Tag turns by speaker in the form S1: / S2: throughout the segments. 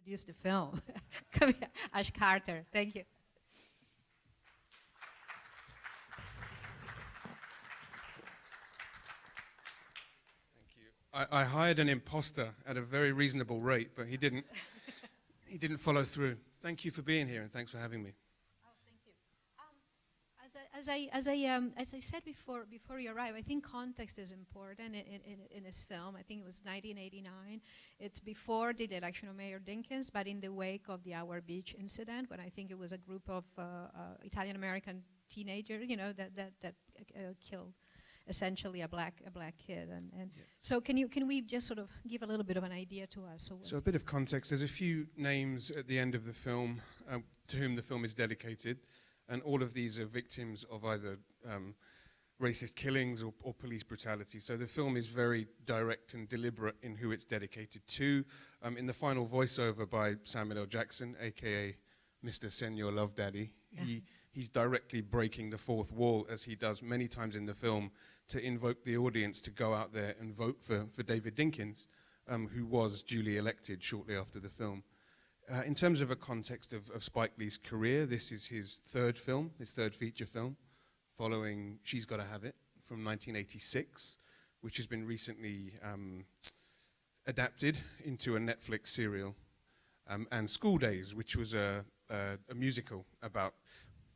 S1: Produce the film. Come here, Ash Carter. Thank you.
S2: Thank you. I hired an imposter at a very reasonable rate, but he didn't. He didn't follow through. Thank you for being here, and thanks for having me.
S1: Oh, thank you. As I said before you arrived, I think context is important in this film. I think it was 1989. It's before the election of Mayor Dinkins, but in the wake of the Our Beach incident, when I think it was a group of Italian-American teenagers, that killed essentially a black kid. And
S2: Yes.
S1: so can we just sort of give a little bit of an idea to us?
S2: So a bit of context. There's a few names at the end of the film to whom the film is dedicated, and all of these are victims of either racist killings or police brutality. So the film is very direct and deliberate in who it's dedicated to. In the final voiceover by Samuel L. Jackson, a.k.a. Mr. Senor Love Daddy, he's directly breaking the fourth wall, as he does many times in the film, to invoke the audience to go out there and vote for David Dinkins, who was duly elected shortly after the film. In terms of a context of Spike Lee's career, this is his third film, his third feature film, following She's Gotta Have It from 1986, which has been recently adapted into a Netflix serial, and School Days, which was a musical about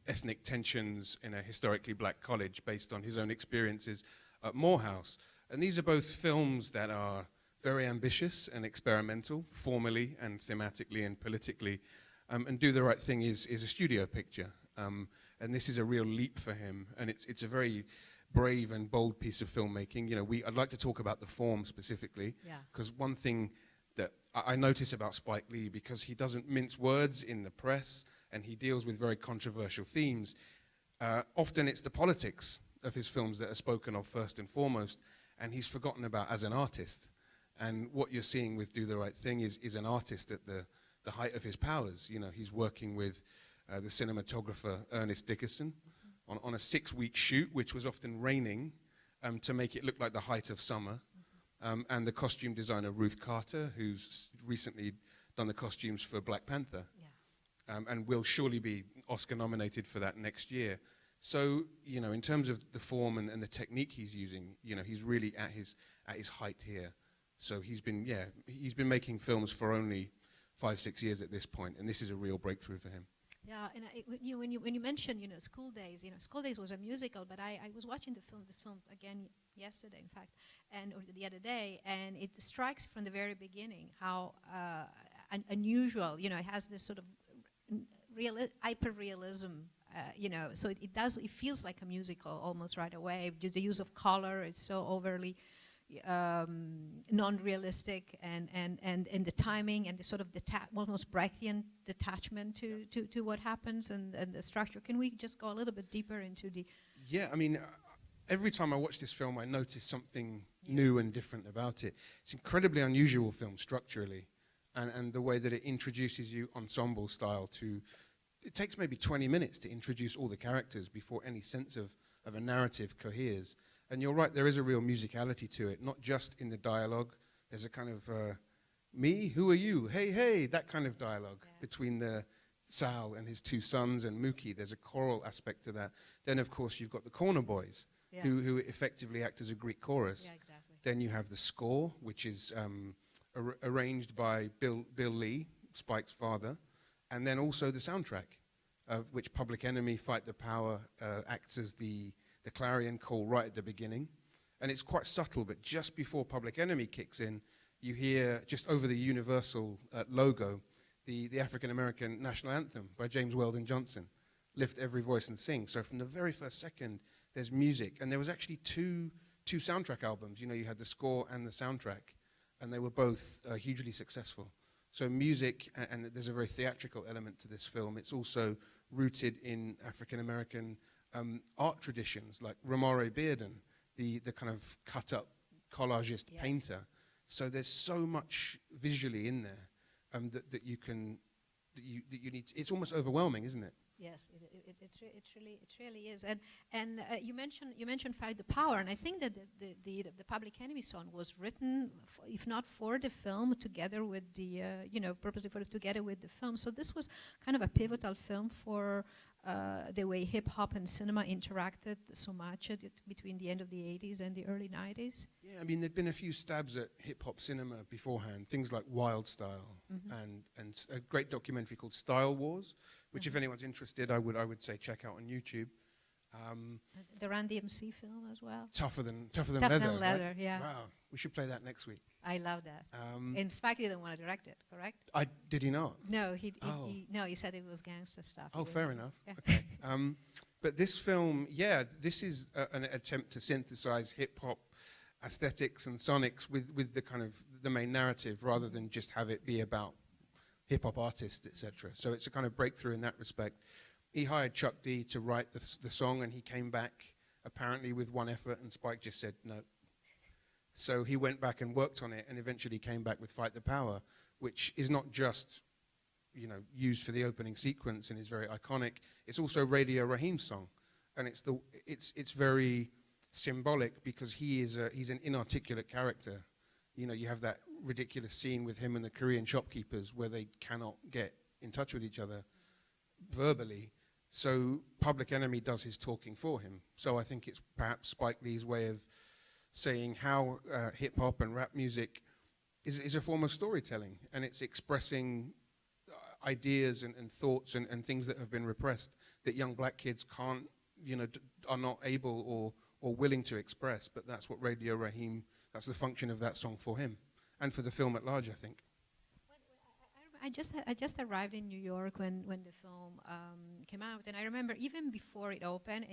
S2: ethnic tensions in a historically black college based on his own experiences at Morehouse. And these are both films that are very ambitious and experimental, formally and thematically and politically. And Do the Right Thing is a studio picture. And this is a real leap for him. And it's a very brave and bold piece of filmmaking. I'd like to talk about the form specifically, because one thing that I notice about Spike Lee, because he doesn't mince words in the press and he deals with very controversial themes, often it's the politics of his films that are spoken of first and foremost, and he's forgotten about as an artist. And what you're seeing with Do the Right Thing is an artist at the height of his powers. He's working with the cinematographer Ernest Dickerson on a 6-week shoot, which was often raining, to make it look like the height of summer. And the costume designer Ruth Carter, who's recently done the costumes for Black Panther, and will surely be Oscar nominated for that next year. So, in terms of the form and the technique he's using, he's really at his height here. So he's been making films for only 5-6 years at this point, and this is a real breakthrough for him.
S1: Yeah, and when you mentioned School Days, School Days was a musical, but I was watching this film again yesterday, in fact, or the other day, and it strikes from the very beginning how unusual. It has this sort of hyper-realism. So it feels like a musical almost right away. Just the use of color is so overly non-realistic, and the timing and the sort of almost Brechtian detachment to what happens and the structure. Can we just go a little bit deeper into the...
S2: Yeah, every time I watch this film, I notice something new and different about it. It's an incredibly unusual film structurally, and the way that it introduces you ensemble style to... It takes maybe 20 minutes to introduce all the characters before any sense of a narrative coheres. And you're right, there is a real musicality to it, not just in the dialogue. There's a kind of, me, who are you, hey, hey, that kind of dialogue between Sal and his two sons and Mookie. There's a choral aspect to that. Then, of course, you've got the corner boys, who effectively act as a Greek chorus.
S1: Yeah, exactly.
S2: Then you have the score, which is arranged by Bill Lee, Spike's father, and then also the soundtrack, of which Public Enemy, Fight the Power, acts as the clarion call right at the beginning. And it's quite subtle, but just before Public Enemy kicks in, you hear, just over the Universal logo, the African-American national anthem by James Weldon Johnson, Lift Every Voice and Sing. So from the very first second, there's music. And there was actually two soundtrack albums. You had the score and the soundtrack, and they were both hugely successful. So music, and there's a very theatrical element to this film. It's also rooted in African-American art traditions, like Romare Bearden, the kind of cut-up collagist painter. So there's so much visually in there that you need. It's almost overwhelming, isn't it?
S1: Yes, it really is. And you mentioned Fight the Power, and I think that the Public Enemy song was written, if not for the film, together with the purposely together with the film. So this was kind of a pivotal film for the way hip hop and cinema interacted so much between the end of the 80s and the early 90s.
S2: Yeah, I mean, there'd been a few stabs at hip hop cinema beforehand, things like Wild Style and a great documentary called Style Wars, which if anyone's interested, I would say check out on YouTube.
S1: The Run DMC film as well.
S2: Tougher than
S1: Tougher
S2: leather.
S1: Than Leather,
S2: right?
S1: yeah.
S2: Wow, we should play that next week.
S1: I love that. And Spike didn't want to direct it, correct?
S2: Did he not?
S1: No, he said it was gangster stuff.
S2: Oh, fair enough.
S1: Yeah.
S2: Okay. But this film, this is an attempt to synthesize hip hop aesthetics and sonics with the kind of the main narrative, rather than just have it be about hip hop artists, etc. So it's a kind of breakthrough in that respect. He hired Chuck D to write the song, and he came back apparently with one effort, and Spike just said no. So he went back and worked on it, and eventually came back with Fight the Power, which is not just used for the opening sequence and is very iconic. It's also Radio Raheem's song, and it's very symbolic because he's an inarticulate character. You have that ridiculous scene with him and the Korean shopkeepers where they cannot get in touch with each other verbally. So Public Enemy does his talking for him. So I think it's perhaps Spike Lee's way of saying how hip-hop and rap music is a form of storytelling, and it's expressing ideas and thoughts and things that have been repressed that young black kids can't, are not able or willing to express. But that's what Radio Raheem, that's the function of that song for him and for the film at large, I think.
S1: I just arrived in New York when the film came out, and I remember even before it opened,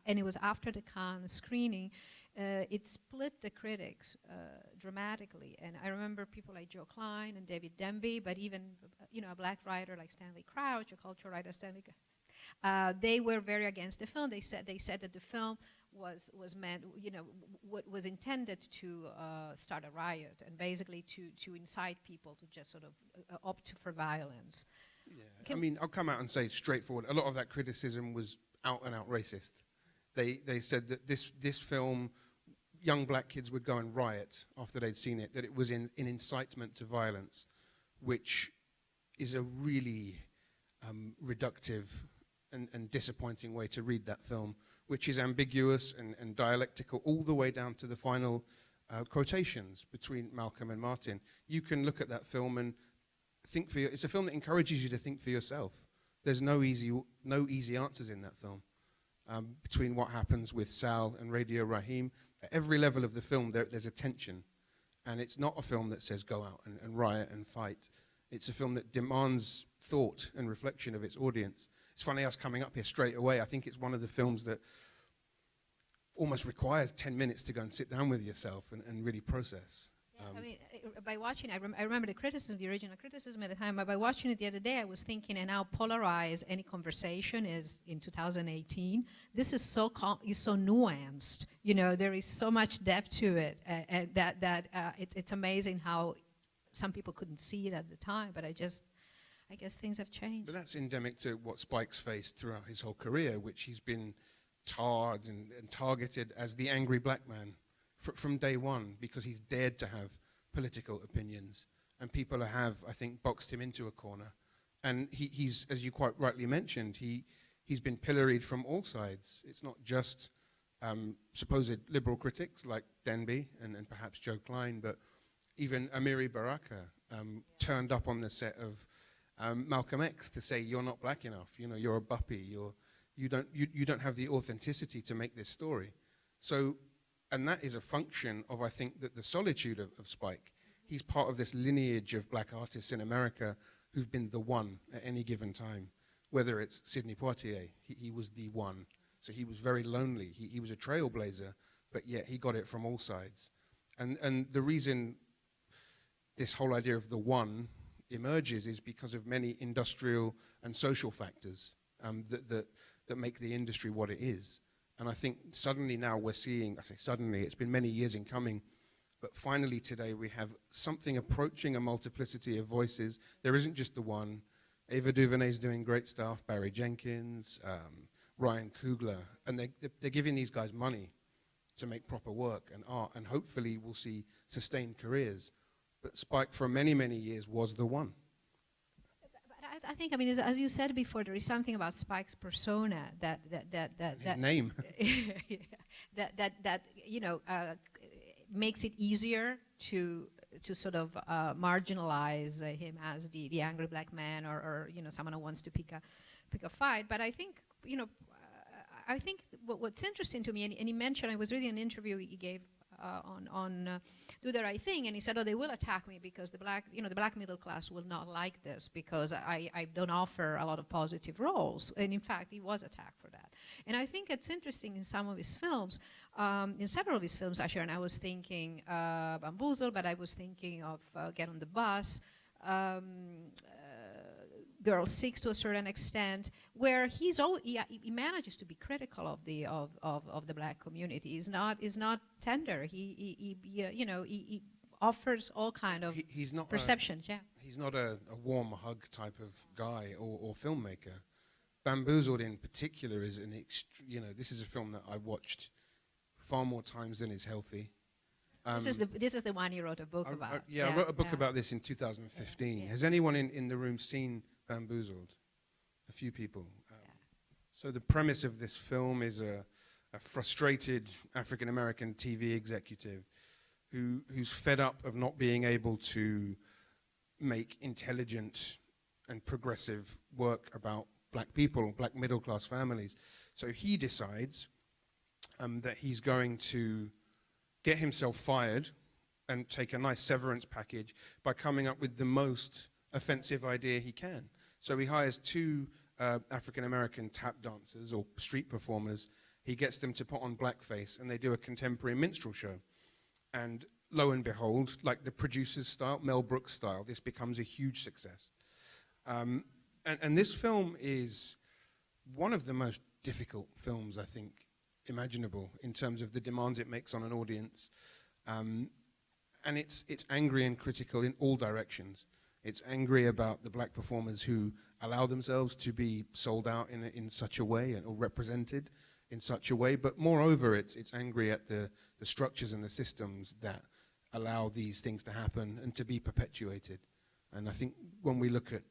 S1: and it was after the Cannes screening, it split the critics dramatically. And I remember people like Joe Klein and David Denby, but even a black writer like Stanley Crouch, a cultural writer Stanley. They were very against the film. They said that the film was meant, what was intended to start a riot and basically to incite people to just sort of opt for violence.
S2: Yeah, I mean, I'll come out and say straightforward, a lot of that criticism was out and out racist. They said that this film, young black kids would go and riot after they'd seen it, that it was an incitement to violence, which is a really reductive and disappointing way to read that film, which is ambiguous and dialectical all the way down to the final quotations between Malcolm and Martin. You can look at that film and think it's a film that encourages you to think for yourself. There's no easy answers in that film. Between what happens with Sal and Radio Raheem, at every level of the film there's a tension, and it's not a film that says go out and riot and fight. It's a film that demands thought and reflection of its audience. It's funny us coming up here straight away. I think it's one of the films that almost requires 10 minutes to go and sit down with yourself and really process.
S1: I mean, by watching, I remember the criticism, the original criticism at the time, but by watching it the other day, I was thinking, and how polarized any conversation is in 2018. This is so nuanced. There is so much depth to it that it's amazing how some people couldn't see it at the time, but I guess things have changed.
S2: But that's endemic to what Spike's faced throughout his whole career, which he's been tarred and targeted as the angry black man from day one, because he's dared to have political opinions. And people have, I think, boxed him into a corner. And he's, as you quite rightly mentioned, he's been pilloried from all sides. It's not just supposed liberal critics like Denby and perhaps Joe Klein, but even Amiri Baraka turned up on the set of Malcolm X to say, you're not black enough, you're a buppy, you don't have the authenticity to make this story. So, and that is a function of, I think, that the solitude of Spike. He's part of this lineage of black artists in America who've been the one at any given time, whether it's Sidney Poitier, he was the one. So he was very lonely. He was a trailblazer, but yet he got it from all sides. And the reason this whole idea of the one emerges is because of many industrial and social factors that make the industry what it is. And I think suddenly now we're seeing, I say suddenly, it's been many years in coming, but finally today we have something approaching a multiplicity of voices. There isn't just the one. Ava DuVernay's doing great stuff, Barry Jenkins, Ryan Coogler, and they're giving these guys money to make proper work and art, and hopefully we'll see sustained careers. But Spike, for many, many years, was the one.
S1: But I think, I mean, as you said before, there is something about Spike's persona
S2: His name.
S1: that you know, makes it easier to sort of marginalize him as the angry black man, or you know, someone who wants to pick a fight. But I think, you know, I think what's interesting to me, and he mentioned, I was reading an interview he gave on Do the Right Thing, and he said, oh, they will attack me because the black middle class will not like this because I don't offer a lot of positive roles. And in fact, he was attacked for that. And I think it's interesting in some of his films, in several of his films actually, and I was thinking Bamboozle, but I was thinking of Get on the Bus, Girl 6 to a certain extent, where he manages to be critical of the black community. He's not tender. He offers all kind of perceptions.
S2: He's not a warm hug type of guy or filmmaker. Bamboozled in particular is this is a film that I watched far more times than is healthy.
S1: This is the one you wrote a book about.
S2: I wrote a book about this in 2015. Has anyone in the room seen Bamboozled? A few people. So the premise of this film is a frustrated African-American TV executive who's fed up of not being able to make intelligent and progressive work about black people, black middle-class families. So he decides that he's going to get himself fired and take a nice severance package by coming up with the most offensive idea he can. So he hires two African-American tap dancers or street performers. He gets them to put on blackface, and they do a contemporary minstrel show. And lo and behold, like the producer's style, Mel Brooks style, this becomes a huge success. And this film is one of the most difficult films, I think, imaginable in terms of the demands it makes on an audience. And it's angry and critical in all directions. It's angry about the black performers who allow themselves to be sold out in such a way or represented in such a way. But moreover, it's angry at the structures and the systems that allow these things to happen and to be perpetuated. And I think when we look at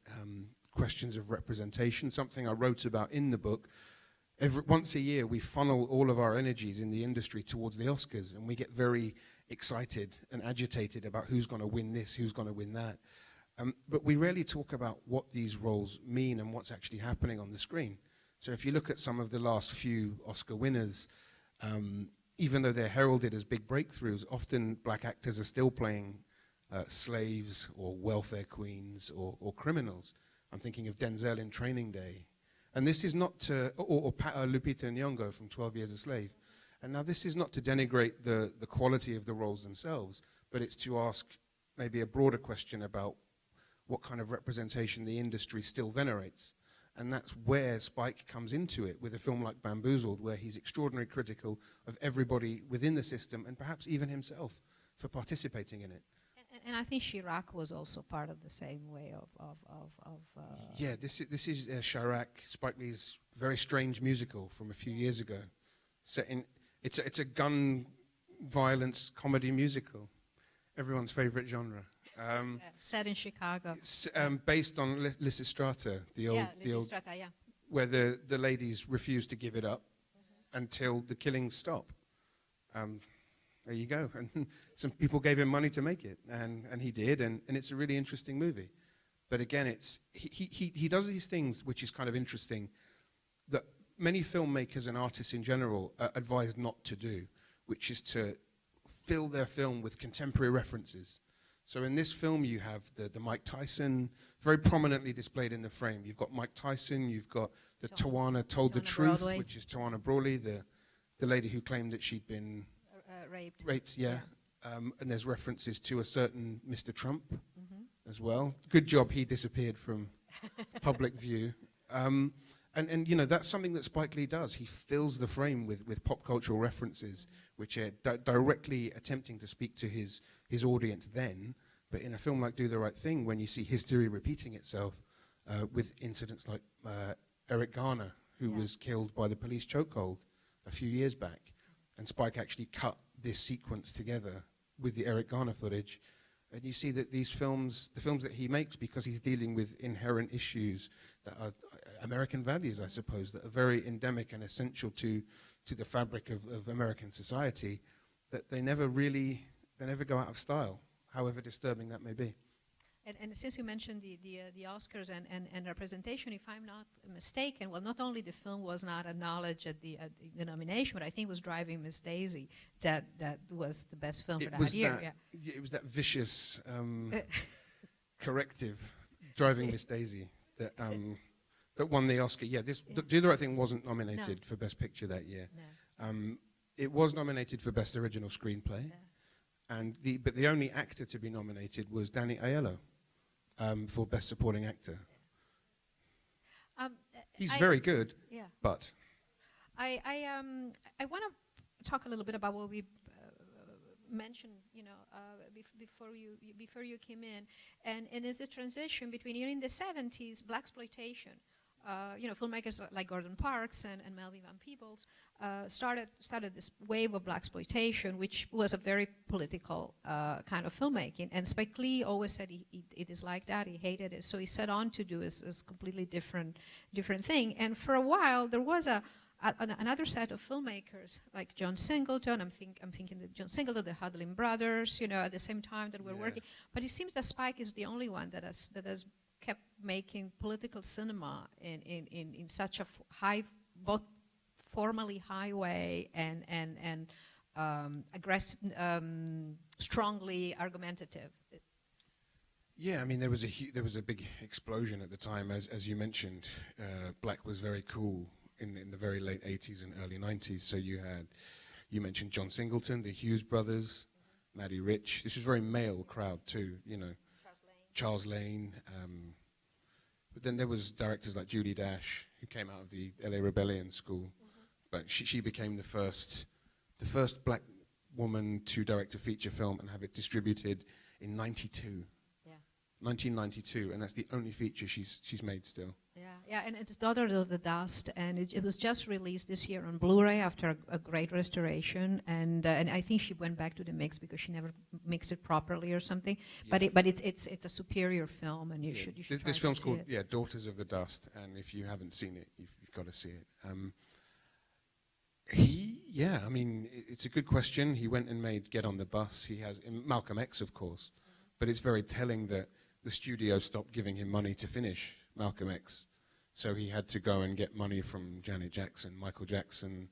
S2: questions of representation, something I wrote about in the book, once a year we funnel all of our energies in the industry towards the Oscars, and we get very excited and agitated about who's going to win this, who's going to win that. But we rarely talk about what these roles mean and what's actually happening on the screen. So if you look at some of the last few Oscar winners, even though they're heralded as big breakthroughs, often black actors are still playing slaves or welfare queens or criminals. I'm thinking of Denzel in Training Day. And this is not to, or Lupita Nyong'o from 12 Years a Slave. And now this is not to denigrate the quality of the roles themselves, but it's to ask maybe a broader question about what kind of representation the industry still venerates. And that's where Spike comes into it with a film like Bamboozled, where he's extraordinarily critical of everybody within the system and perhaps even himself for participating in it.
S1: And I think Chirac was also part of the same way of
S2: Yeah, this is Chirac, Spike Lee's very strange musical from a few years ago. It's a gun violence comedy musical, everyone's favorite genre.
S1: set in Chicago.
S2: Based on Lysistrata, the old, where the ladies refuse to give it up until the killings stop. There you go. And some people gave him money to make it, and he did, and it's a really interesting movie. But again, he does these things, which is kind of interesting, that many filmmakers and artists in general are advised not to do, which is to fill their film with contemporary references. So in this film, you have the Mike Tyson, very prominently displayed in the frame. You've got Mike Tyson, you've got the Tawana Told the Truth,
S1: Broadway.
S2: which is Tawana Brawley, the lady who claimed that she'd been raped, yeah. And there's references to a certain Mr. Trump as well. Good job he disappeared from public view. And you know, that's something that Spike Lee does. He fills the frame with pop cultural references, which are directly attempting to speak to his audience then. But in a film like Do the Right Thing, when you see history repeating itself, with incidents like Eric Garner, who was killed by the police chokehold a few years back. And Spike actually cut this sequence together with the Eric Garner footage. And you see that these films, the films that he makes, because he's dealing with inherent issues that are American values, I suppose, that are very endemic and essential to the fabric of American society, that they never go out of style, however disturbing that may be.
S1: And since you mentioned the Oscars and representation, if I'm not mistaken, well, not only the film was not acknowledged at the nomination, but I think it was Driving Miss Daisy that was the best film for that year.
S2: It was that vicious corrective, Driving Miss Daisy, that won the Oscar. Yeah, Do the Right Thing wasn't nominated for Best Picture that year. No. It was nominated for Best Original Screenplay, but the only actor to be nominated was Danny Aiello. For Best Supporting Actor. He's very good, but...
S1: I want to talk a little bit about what we mentioned, before you came in, and is the transition between, in the 70s, blaxploitation. Filmmakers like Gordon Parks and Melvin Van Peebles started this wave of blaxploitation, which was a very political kind of filmmaking. And Spike Lee always said he disliked that, he hated it, so he set on to do a completely different thing. And for a while, there was another set of filmmakers like John Singleton. I'm thinking that John Singleton, the Hudlin brothers, at the same time that we're working. But it seems that Spike is the only one that has kept making political cinema in such a high, both formally high way and aggressive, strongly argumentative.
S2: Yeah, I mean, there was a big explosion at the time, as you mentioned. Black was very cool in the very late 80s and early 90s. So you mentioned John Singleton, the Hughes brothers, Matty Rich. This was a very male crowd too, Charles Lane. But then there was directors like Judy Dash, who came out of the LA Rebellion School. But she became the first black woman to direct a feature film and have it distributed in 1992, and that's the only feature she's made still. And
S1: it's Daughter of the Dust, and it was just released this year on Blu-ray after a great restoration, and I think she went back to the mix because she never mixed it properly or something. Yeah. But it's a superior film, and you should try
S2: this
S1: to
S2: film's
S1: see
S2: called
S1: it.
S2: Daughters of the Dust, and if you haven't seen it, you've got to see it. I mean, it's a good question. He went and made Get on the Bus. He has Malcolm X, of course, but it's very telling that the studio stopped giving him money to finish Malcolm X. So he had to go and get money from Janet Jackson, Michael Jackson,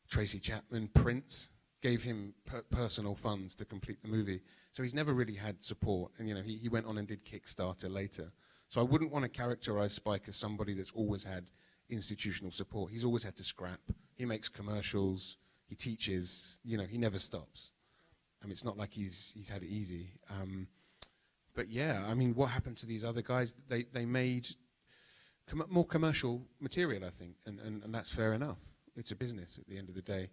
S2: Tracy Chapman, Prince, gave him personal funds to complete the movie. So he's never really had support. And he went on and did Kickstarter later. So I wouldn't want to characterize Spike as somebody that's always had institutional support. He's always had to scrap. He makes commercials, he teaches, he never stops. I mean, it's not like he's had it easy. But yeah, I mean, what happened to these other guys? They made more commercial material, I think, and that's fair enough. It's a business at the end of the day.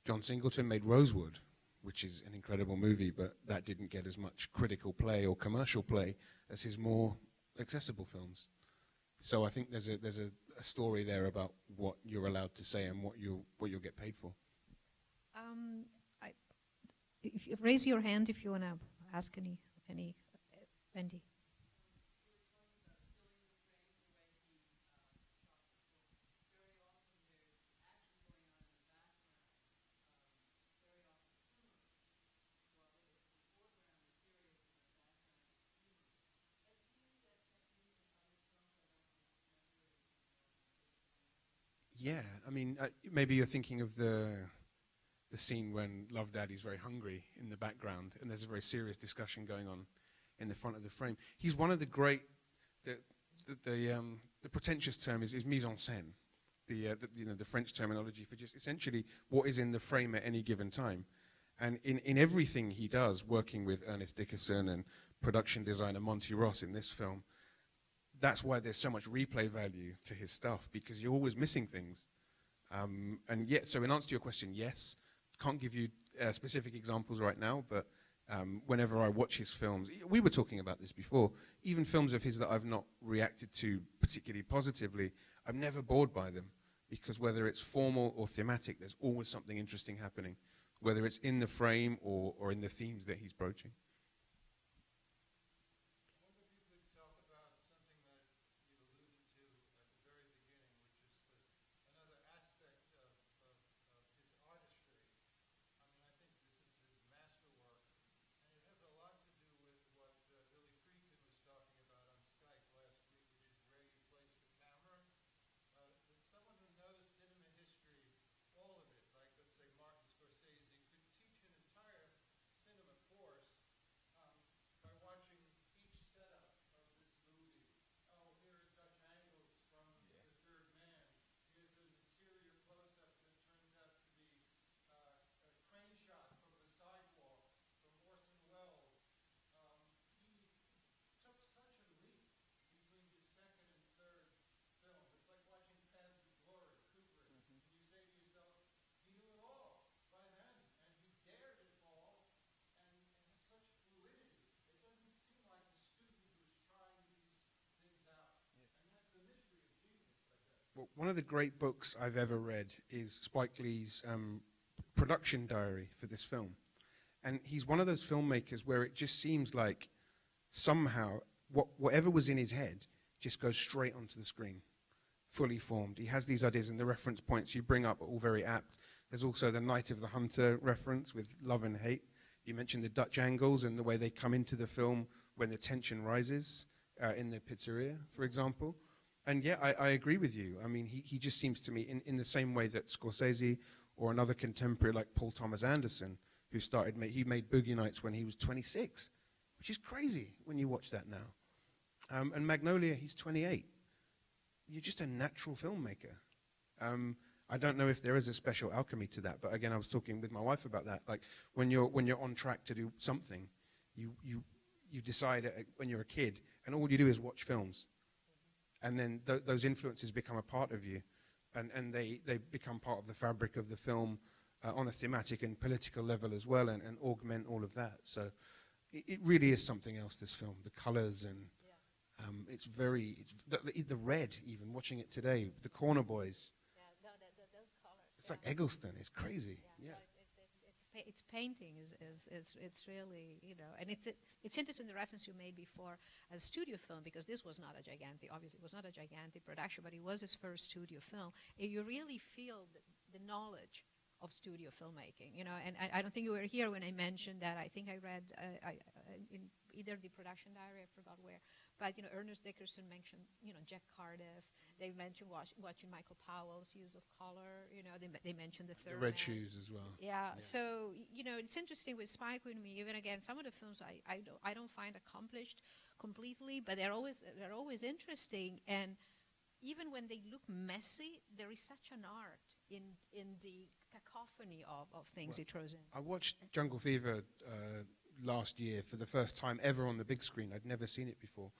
S2: John Singleton made Rosewood, which is an incredible movie, but that didn't get as much critical play or commercial play as his more accessible films. So I think there's a story there about what you're allowed to say and what you'll get paid for.
S1: If you raise your hand if you want to ask any Wendy.
S2: Yeah, I mean, maybe you're thinking of the scene when Love Daddy's very hungry in the background, and there's a very serious discussion going on in the front of the frame. He's one of the great. The pretentious term is mise en scène, the French terminology for just essentially what is in the frame at any given time. And in everything he does, working with Ernest Dickerson and production designer Monty Ross in this film, that's why there's so much replay value to his stuff, because you're always missing things. And yet, so in answer to your question, yes. Can't give you specific examples right now, but Whenever I watch his films, we were talking about this before, even films of his that I've not reacted to particularly positively, I'm never bored by them, because whether it's formal or thematic, there's always something interesting happening, whether it's in the frame or in the themes that he's broaching. Well, one of the great books I've ever read is Spike Lee's production diary for this film. And he's one of those filmmakers where it just seems like somehow whatever was in his head just goes straight onto the screen, fully formed. He has these ideas, and the reference points you bring up are all very apt. There's also the Night of the Hunter reference with love and hate. You mentioned the Dutch angles and the way they come into the film when the tension rises in the pizzeria, for example. And yeah, I agree with you. I mean, he just seems to me, in the same way that Scorsese or another contemporary like Paul Thomas Anderson, who he made Boogie Nights when he was 26, which is crazy when you watch that now. And Magnolia, he's 28. You're just a natural filmmaker. I don't know if there is a special alchemy to that, but again, I was talking with my wife about that. Like when you're on track to do something, you decide when you're a kid, and all you do is watch films. And then those influences become a part of you, and they become part of the fabric of the film on a thematic and political level as well, and augment all of that. So it really is something else, this film. The colors and it's the red, even watching it today, the Corner Boys.
S1: Yeah, those colors.
S2: It's like Eggleston. It's crazy. Yeah.
S1: So it's painting it's really, and it's interesting the reference you made before as studio film, because this was not a gigantic, obviously it was not a gigantic production, but it was his first studio film. And you really feel the knowledge of studio filmmaking, and I don't think you were here when I mentioned that. I think I read in either the production diary, I forgot where, but Ernest Dickerson mentioned Jack Cardiff. They mentioned watching Michael Powell's use of color. They mentioned the Third
S2: The Red
S1: Man.
S2: Shoes as well.
S1: Yeah. So it's interesting with Spike with me. Even again, some of the films I don't find accomplished completely, but they're always interesting. And even when they look messy, there is such an art in the cacophony of things he throws in.
S2: I watched Jungle Fever last year for the first time ever on the big screen. I'd never seen it before.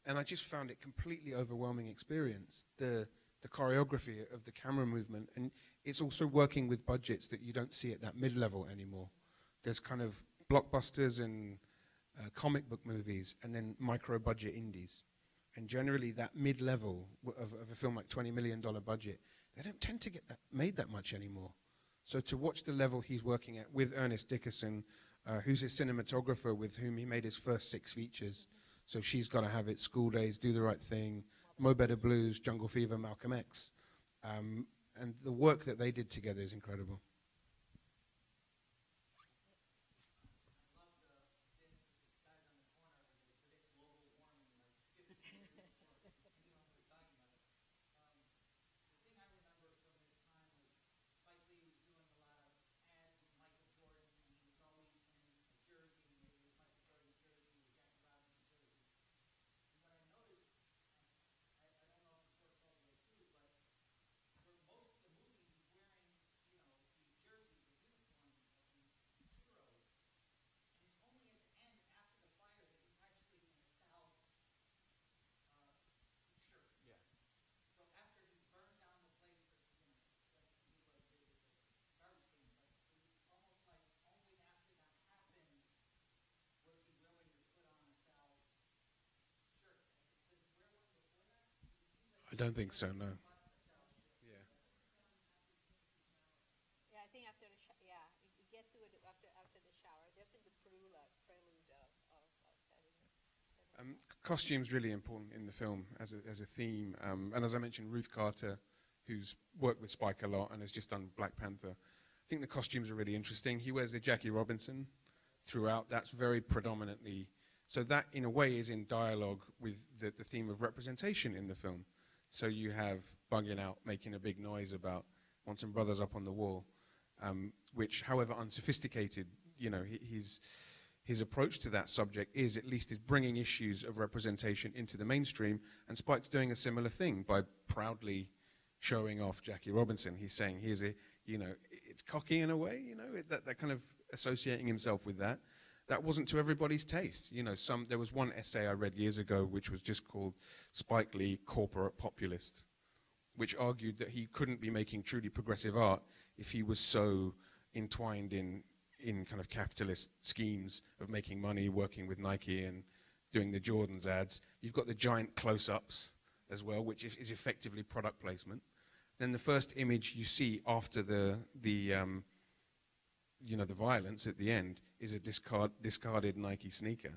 S2: And I just found it completely overwhelming experience. The choreography of the camera movement. And it's also working with budgets that you don't see at that mid-level anymore. There's kind of blockbusters and comic book movies, and then micro-budget indies. And generally that mid-level of a film like $20 million budget, they don't tend to get made that much anymore. So to watch the level he's working at with Ernest Dickerson, who's his cinematographer with whom he made his first 6 features. So She's Gotta Have It, School Days, Do the Right Thing, Mo Better Blues, Jungle Fever, Malcolm X. And the work that they did together is incredible. don't think so, no. Yeah.
S1: Yeah, I think after the it gets to it after the shower. There's in the prelude of setting.
S2: Costume's really important in the film as a theme. And as I mentioned, Ruth Carter, who's worked with Spike a lot and has just done Black Panther. I think the costumes are really interesting. He wears the Jackie Robinson throughout. That's very predominantly... So that, in a way, is in dialogue with the theme of representation in the film. So you have Bugging Out making a big noise about Want Some Brothers Up on the Wall, which, however unsophisticated, you know, his approach to that subject is bringing issues of representation into the mainstream, and Spike's doing a similar thing by proudly showing off Jackie Robinson. He's saying, here's a, you know, it's cocky in a way, you know, that kind of associating himself with that. That wasn't to everybody's taste. You know, there was one essay I read years ago which was just called Spike Lee, Corporate Populist, which argued that he couldn't be making truly progressive art if he was so entwined in kind of capitalist schemes of making money, working with Nike and doing the Jordans ads. You've got the giant close-ups as well, which is effectively product placement. Then the first image you see after the violence at the end is a discarded Nike sneaker.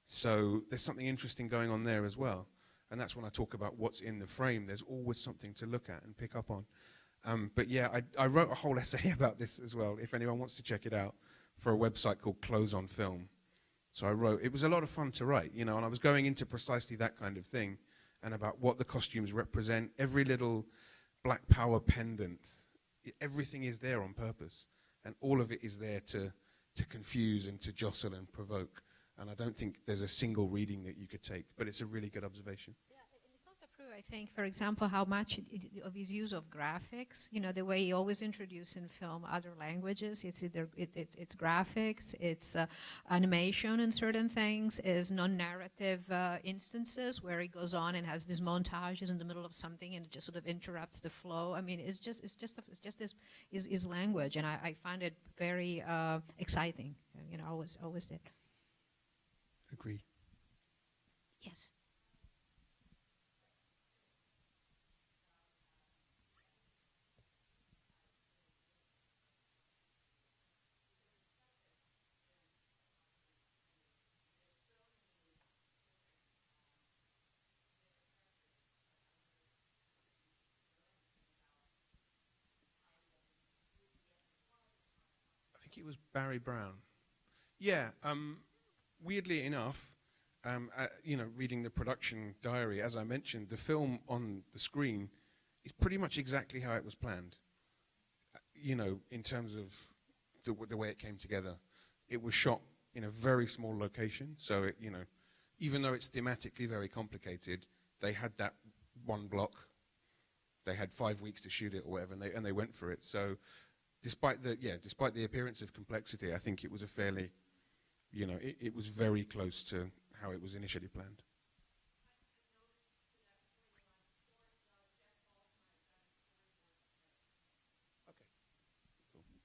S2: So there's something interesting going on there as well. And that's when I talk about what's in the frame. There's always something to look at and pick up on. But yeah, I wrote a whole essay about this as well, if anyone wants to check it out, for a website called Clothes on Film. So it was a lot of fun to write, you know, and I was going into precisely that kind of thing and about what the costumes represent. Every little Black Power pendant, everything is there on purpose. And all of it is there to confuse and to jostle and provoke. And I don't think there's a single reading that you could take, but it's a really good observation.
S1: Yeah, it's also true, I think, for example, how much of his use of graphics, you know, the way he always introduced in film other languages. It's either it's graphics, it's animation and certain things, is non-narrative instances where he goes on and has these montages in the middle of something and it just sort of interrupts the flow. I mean, it's just his language, and I find it very exciting. You know, always did.
S2: Agree.
S1: Yes.
S2: I think it was Barry Brown. Yeah, weirdly enough, you know, reading the production diary, as I mentioned, the film on the screen is pretty much exactly how it was planned. You know, in terms of the way it came together. It was shot in a very small location, so it, you know, even though it's thematically very complicated, they had that one block. They had 5 weeks to shoot it or whatever, and they went for it. So, despite the appearance of complexity, I think it was a fairly, you know, it was very close to how it was initially planned. Okay, cool.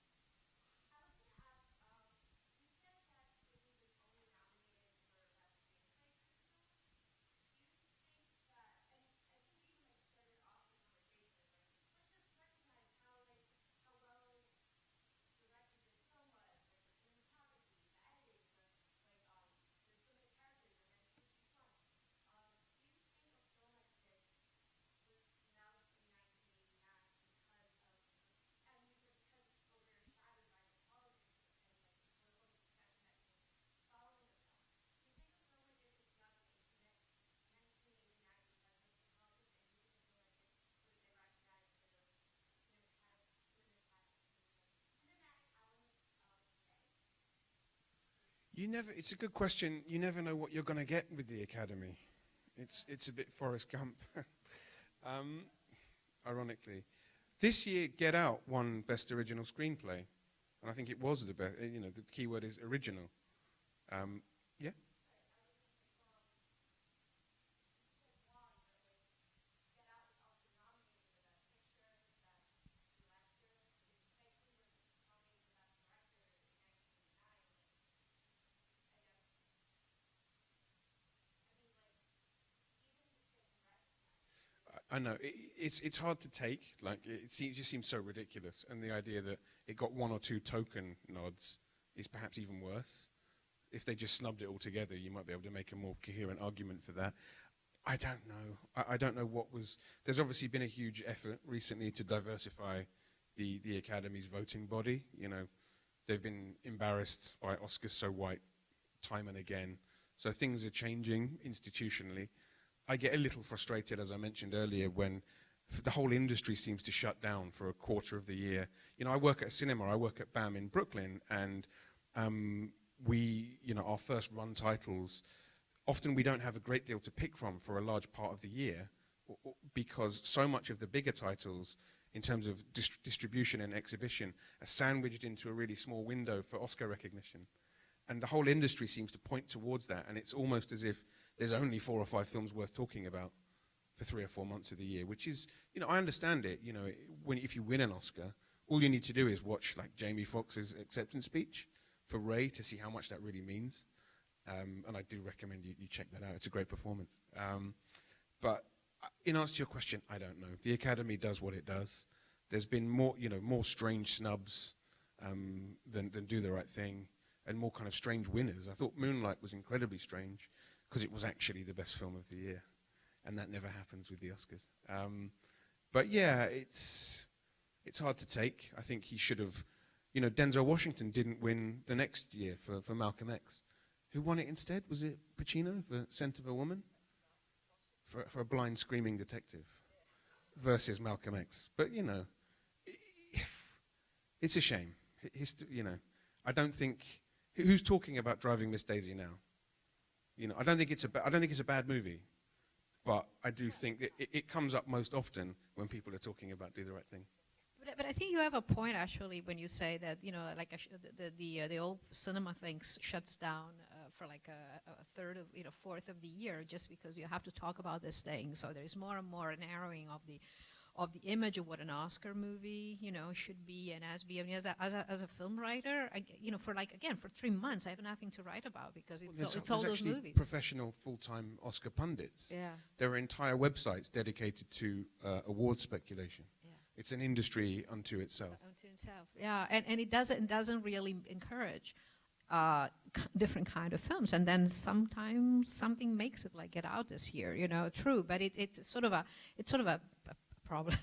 S2: It's a good question. You never know what you're going to get with the Academy. It's a bit Forrest Gump, ironically. This year, Get Out won Best Original Screenplay, and I think it was the best. You know, the key word is original. Yeah. I know it's hard to take. Like it just seems so ridiculous, and the idea that it got 1 or 2 token nods is perhaps even worse. If they just snubbed it all together, you might be able to make a more coherent argument for that. I don't know. I don't know what was. There's obviously been a huge effort recently to diversify the Academy's voting body. You know, they've been embarrassed by Oscars so white time and again. So things are changing institutionally. I get a little frustrated, as I mentioned earlier, when the whole industry seems to shut down for a quarter of the year. You know, I work at a cinema. I work at BAM in Brooklyn, and our first run titles, often we don't have a great deal to pick from for a large part of the year, because so much of the bigger titles, in terms of distribution and exhibition, are sandwiched into a really small window for Oscar recognition. And the whole industry seems to point towards that, and it's almost as if there's only 4 or 5 films worth talking about for 3 or 4 months of the year, which is, you know, I understand it. You know, if you win an Oscar, all you need to do is watch like Jamie Foxx's acceptance speech for Ray to see how much that really means. And I do recommend you check that out. It's a great performance. But in answer to your question, I don't know. The Academy does what it does. There's been more strange snubs than do the right thing, and more kind of strange winners. I thought Moonlight was incredibly strange because it was actually the best film of the year, and that never happens with the Oscars. But yeah, it's hard to take. I think he should have. You know, Denzel Washington didn't win the next year for Malcolm X. Who won it instead? Was it Pacino for Scent of a Woman? For a blind screaming detective versus Malcolm X. But, you know, it's a shame. You know, I don't think... Who's talking about Driving Miss Daisy now? You know, I don't think it's a bad movie, but I do think it comes up most often when people are talking about Do the Right Thing.
S1: But I think you have a point, actually, when you say that, you know, like the old cinema thing shuts down for like a third of, you know, fourth of the year, just because you have to talk about this thing. So there's more and more narrowing of the image of what an Oscar movie, you know, should be and as be. I mean, as a film writer, you know, for 3 months, I have nothing to write about because it's all those movies.
S2: Professional full-time Oscar pundits.
S1: Yeah.
S2: There are entire websites dedicated to award speculation.
S1: Yeah.
S2: It's an industry unto itself.
S1: Yeah, and it doesn't really encourage different kind of films. And then sometimes something makes it, like Get Out this year, you know, true. But it's sort of a problem.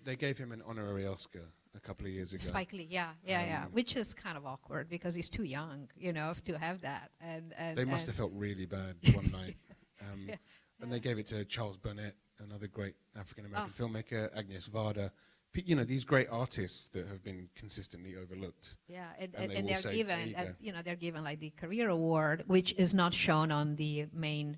S2: They gave him an honorary Oscar a couple of years ago.
S1: Spike Lee, yeah, which is kind of awkward because he's too young, you know, to have that. And
S2: they must have felt really bad one night. And they gave it to Charles Burnett, another great African-American filmmaker, Agnes Varda. You know, these great artists that have been consistently overlooked. Yeah, and they're given,
S1: they're given like the Career Award, which is not shown on the main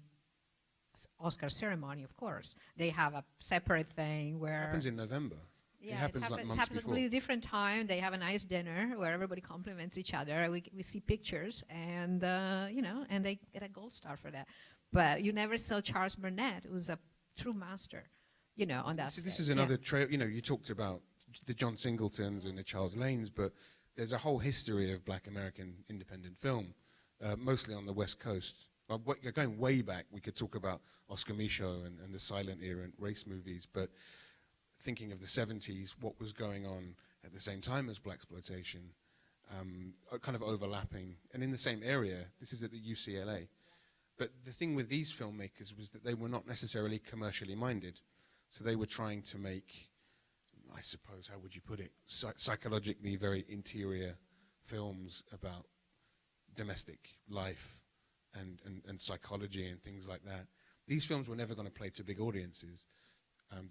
S1: Oscar ceremony, of course. They have a separate thing where...
S2: It happens in November.
S1: Yeah,
S2: it happens like months
S1: happens
S2: before.
S1: a completely different time. They have a nice dinner where everybody compliments each other. We see pictures, and and they get a gold star for that. But you never saw Charles Burnett, who's a true master, you know, on that stage.
S2: This is another trail. You know, you talked about the John Singletons and the Charles Lanes, but there's a whole history of Black American independent film, mostly on the West Coast. Well, going way back, we could talk about Oscar Micheaux and the silent era and race movies, but thinking of the 70s, what was going on at the same time as blaxploitation, kind of overlapping, and in the same area. This is at the UCLA. But the thing with these filmmakers was that they were not necessarily commercially minded. So they were trying to make, I suppose, how would you put it, psychologically very interior films about domestic life and psychology and things like that. These films were never going to play to big audiences.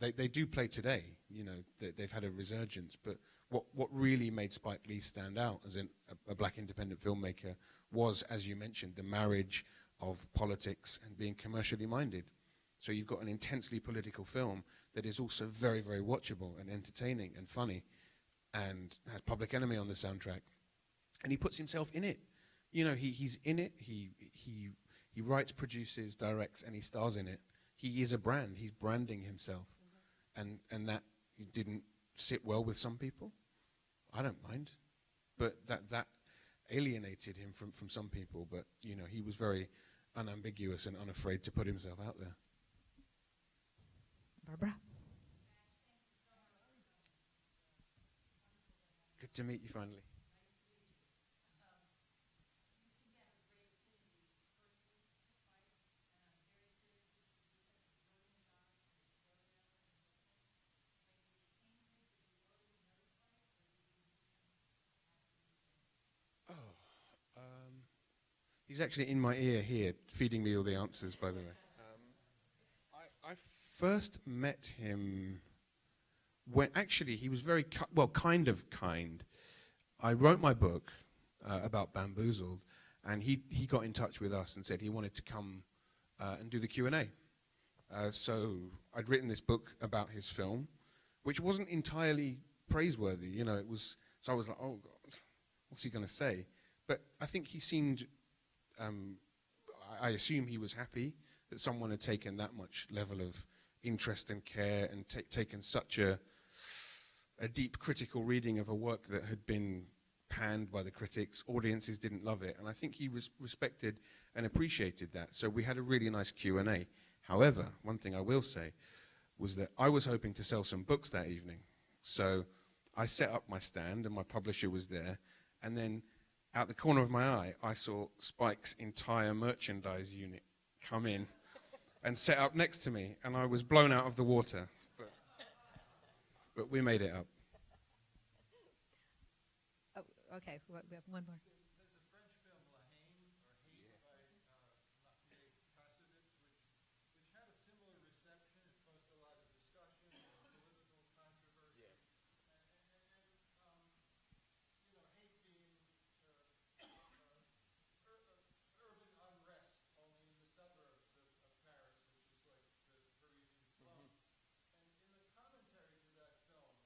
S2: They do play today, you know, they've had a resurgence, but what really made Spike Lee stand out as a black independent filmmaker was, as you mentioned, the marriage of politics and being commercially minded. So you've got an intensely political film that is also very, very watchable and entertaining and funny, and has Public Enemy on the soundtrack. And he puts himself in it. You know, he's in it, he writes, produces, directs, and he stars in it. He is a brand, he's branding himself. And that didn't sit well with some people. I don't mind. But that alienated him from some people, but you know, he was very unambiguous and unafraid to put himself out there.
S1: Barbara?
S2: Good to meet you finally. Oh, he's actually in my ear here, feeding me all the answers, by the way. I first met him when, actually, he was very, kind of kind. I wrote my book about Bamboozled, and he got in touch with us and said he wanted to come and do the Q&A. So I'd written this book about his film, which wasn't entirely praiseworthy. You know, it was. So I was like, oh God, what's he going to say? But I think he seemed. I assume he was happy that someone had taken that much level of interest and care and taken such a deep critical reading of a work that had been panned by the critics. Audiences didn't love it, and I think he respected and appreciated that. So we had a really nice Q&A. However, one thing I will say was that I was hoping to sell some books that evening. So I set up my stand, and my publisher was there, and then out the corner of my eye, I saw Spike's entire merchandise unit come in and set up next to me, and I was blown out of the water. But we made it up.
S1: Oh, okay, we have one more.
S3: There's a French film, La Haine, or Hate, by Cassavetes, which had a similar reception. It caused a lot of discussion and political controversy. Yeah. And hate being urban unrest, only in the suburbs of Paris, which is like the Parisian slum. And in the commentary to that film,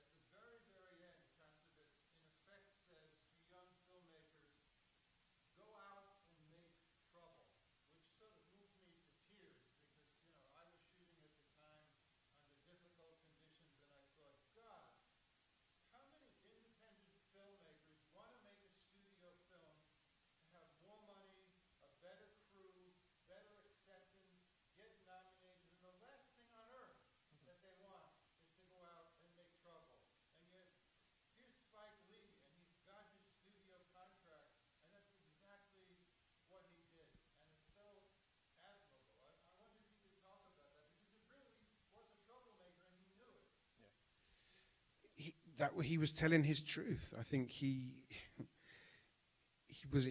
S3: at the very, very end, Cassavetes in effect says to young filmmakers, go out and make trouble, which sort of moved me to tears because, I was shooting at the time under difficult conditions, and I thought, God, how many independent filmmakers want to make a studio film to have more money, a better crew, better acceptance, get nominated, and the last thing on earth that they want is to go out and make trouble. And yet, here's Spike Lee, and he's got his studio contract, and that's exactly what he did. And it's so admirable. I wonder if you could talk about that, because it really was a troublemaker, and he knew it.
S2: He was telling his truth. I think he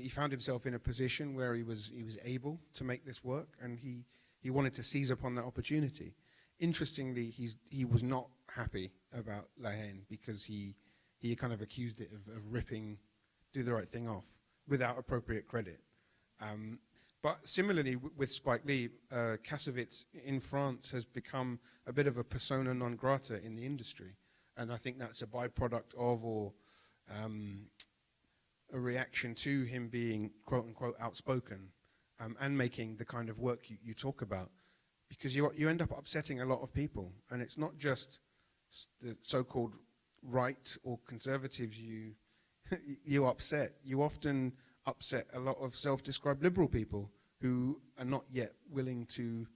S2: found himself in a position where he was able to make this work, and he wanted to seize upon that opportunity. Interestingly, he was not happy about La Haine because he kind of accused it of ripping Do the Right Thing off without appropriate credit. But similarly with Spike Lee, Cassavetes in France has become a bit of a persona non grata in the industry. And I think that's a byproduct of, or a reaction to him being quote unquote outspoken and making the kind of work you talk about. Because you end up upsetting a lot of people. And it's not just the so-called right or conservatives you upset. You often upset a lot of self-described liberal people who are not yet willing to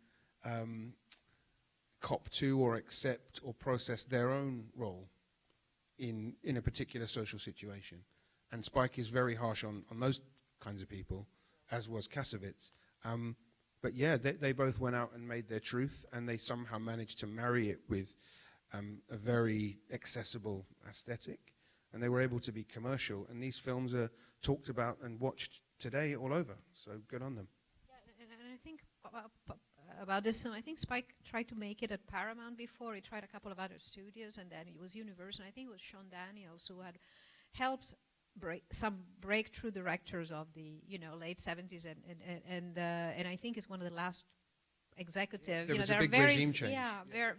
S2: cop to or accept or process their own role in a particular social situation. And Spike is very harsh on those kinds of people, as was Cassavetes. But yeah, they both went out and made their truth, and they somehow managed to marry it with a very accessible aesthetic. And they were able to be commercial. And these films are talked about and watched today all over. So good on them.
S1: Yeah, and I think about this film, I think Spike tried to make it at Paramount before. He tried a couple of other studios, and then it was Universal. And I think it was Sean Daniels who had helped some breakthrough directors of the late 70s, and I think it's one of the last executive.
S2: There was
S1: there
S2: a big
S1: are very
S2: regime change.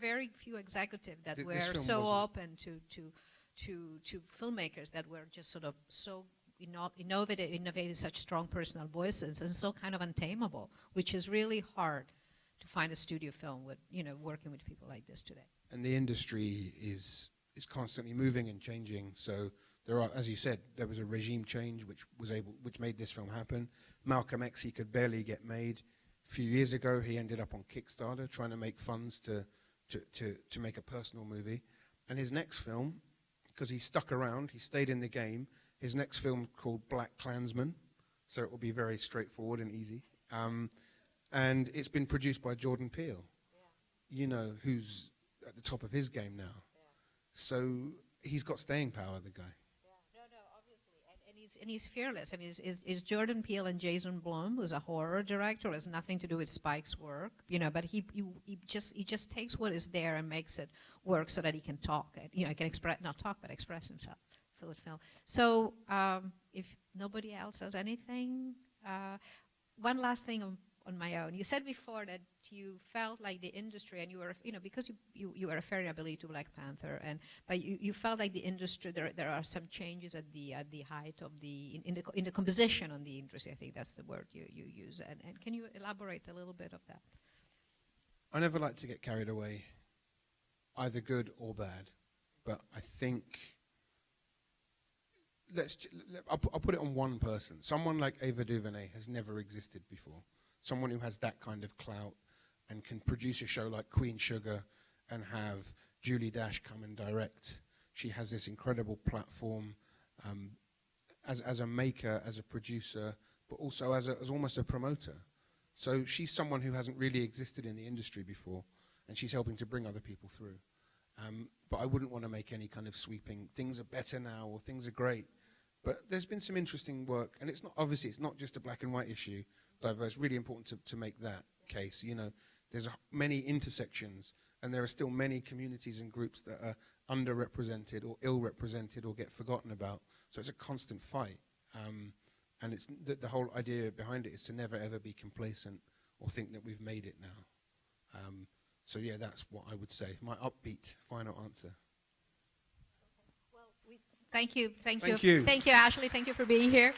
S1: very few executives that were
S2: film
S1: so
S2: wasn't.
S1: open to filmmakers that were just sort of so innovative, such strong personal voices, and so kind of untamable, which is really hard to find a studio film with working with people like this today.
S2: And the industry is constantly moving and changing. So there are, as you said, there was a regime change which made this film happen. Malcolm X, he could barely get made. A few years ago, he ended up on Kickstarter trying to make funds to make a personal movie. And his next film, because he stuck around, he stayed in the game. His next film called Black Klansman, so it will be very straightforward and easy. And it's been produced by Jordan Peele, you know, who's at the top of his game now. So he's got staying power, the guy.
S1: No, obviously, and he's fearless. I mean, is Jordan Peele and Jason Blum, who's a horror director, has nothing to do with Spike's work, you know. But he just takes what is there and makes it work so that he can talk. You know, he can express himself. Film. So, if nobody else has anything, one last thing on my own. You said before that you felt like the industry, and you were, you know, because you were referring, I believe, to Black Panther, but you felt like the industry, there are some changes at the height of in the composition on the industry. I think that's the word you use. And can you elaborate a little bit of that?
S2: I never like to get carried away, either good or bad, but I think. I'll put it on one person. Someone like Ava DuVernay has never existed before. Someone who has that kind of clout and can produce a show like Queen Sugar and have Julie Dash come and direct. She has this incredible platform as a maker, as a producer, but also as almost a promoter. So she's someone who hasn't really existed in the industry before, and she's helping to bring other people through. But I wouldn't want to make any kind of sweeping, things are better now or things are great. But there's been some interesting work, and it's not just a black and white issue, diverse. It's really important to make that case. You know, there's many intersections, and there are still many communities and groups that are underrepresented or ill-represented or get forgotten about. So it's a constant fight. And it's the whole idea behind it is to never, ever be complacent or think that we've made it now. So yeah, that's what I would say. My upbeat final answer.
S1: Well, thank you,
S2: Thank you,
S1: Ashley. Thank you for being here.